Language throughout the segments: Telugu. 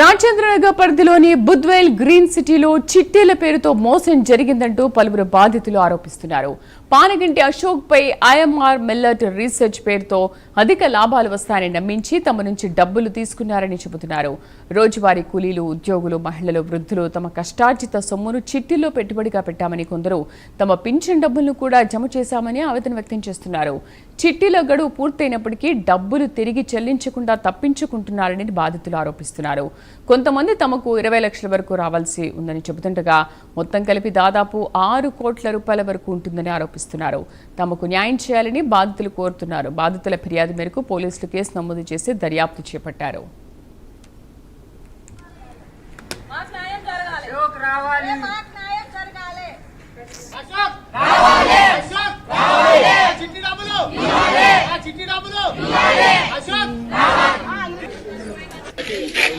రాజేంద్రనగర్ పరిధిలోని బుద్వేల్ గ్రీన్ సిటీలో చిట్టీల పేరుతో మోసం జరిగిందంటూ పలువురు బాధితులు ఆరోపిస్తున్నారు. పానగంటి అశోక్ పై ఐఎంఆర్ మిల్లెట్ రీసెర్చ్ పేరుతో అధిక లాభాలు వస్తాయని నమ్మించి తమ నుంచి డబ్బులు తీసుకున్నారని చెబుతున్నారు. రోజువారీ కూలీలు, ఉద్యోగులు, మహిళలు, వృద్ధులు తమ కష్టార్జిత సొమ్మును చిట్టీల్లో పెట్టుబడిగా పెట్టామని, కొందరు తమ పింఛన్ డబ్బులను కూడా జమ చేశామని ఆవేదన వ్యక్తం చేస్తున్నారు. చిట్టీల గడువు పూర్తయినప్పటికీ డబ్బులు తిరిగి చెల్లించకుండా తప్పించుకుంటున్నారని బాధితులు ఆరోపిస్తున్నారు. కొంతమంది తమకు 20 లక్షల వరకు రావాల్సి ఉందని చెబుతుండగా మొత్తం కలిపి దాదాపు 6 కోట్ల రూపాయల వరకు ఉంటుందని ఆరోపిస్తున్నారు. తమకు న్యాయం చేయాలని బాధితులు కోరుతున్నారు. బాధితుల ఫిర్యాదు మేరకు పోలీసులు కేసు నమోదు చేసి దర్యాప్తు చేపట్టారు.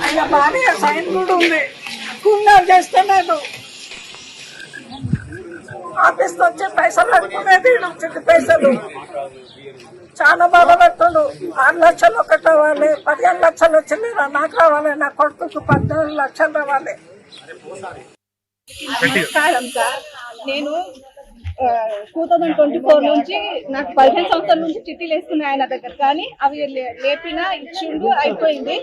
ఆయన భార్య సైన్ కూడా ఉంది. కూలర్ చేస్తలేదు. ఆఫీస్ వచ్చే పైసలు పెట్టుకునేది చిట్టి పైసలు చాలా బాధపడుతుండు. 6 లక్షలు ఒకటి రావాలి, 15 లక్షలు వచ్చింది నాకు రావాలి, నా కొడుకు 14 లక్షలు రావాలి. కాలం సార్, నేను 2024 నుంచి నాకు 15 సంవత్సరాల నుంచి చిట్టీలు వేసుకున్నాయి ఆయన దగ్గర, కానీ అవి లేపినా ఇచ్చిండు అయిపోయింది.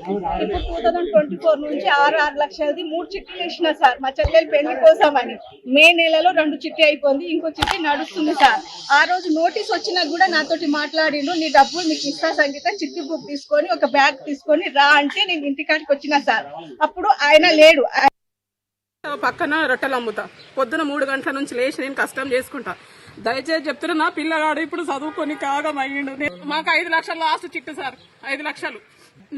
ఇప్పుడు 2024 నుంచి 6 లక్షలది 3 చిట్టీలు వేసిన సార్, మా చెల్లెలు పెళ్లి కోసం అని. మే నెలలో 2 చిట్టి అయిపోయింది, ఇంకో చిట్టి నడుస్తుంది సార్. ఆ రోజు నోటీస్ వచ్చినా కూడా నాతోటి మాట్లాడిండు, నీ డబ్బులు మీకు ఇస్తా సంగీత, చిట్టి బుక్ తీసుకొని ఒక బ్యాగ్ తీసుకొని రా అంటే నేను ఇంటికాడికి వచ్చిన సార్. అప్పుడు ఆయన లేడు. పక్కన రొట్టెలు అమ్ముతా, పొద్దున 3 గంటల నుంచి లేచి నేను కష్టం చేసుకుంటా. దయచేసి చెప్తున్నా, నా పిల్లగాడు ఇప్పుడు చదువుకొని కాగమయ్యిండు. మాకు 5 లక్షలు లాస్ట్ చిట్టు సార్, 5 లక్షలు.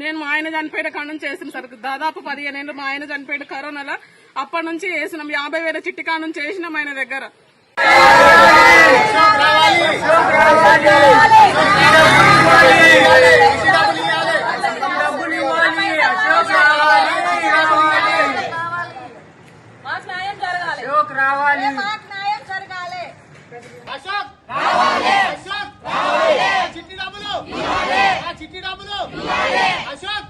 నేను మా ఆయన చనిపోయిన కాడ నుంచి వేసిన సార్, దాదాపు 15 ఏళ్ళు మా ఆయన చనిపోయిన కరోనాలో. అప్పటి నుంచి వేసినాం, 50,000 చిట్టి కాడ నుంచి వేసినాం ఆయన దగ్గర. చిట్టి డబ్బులు అశోక్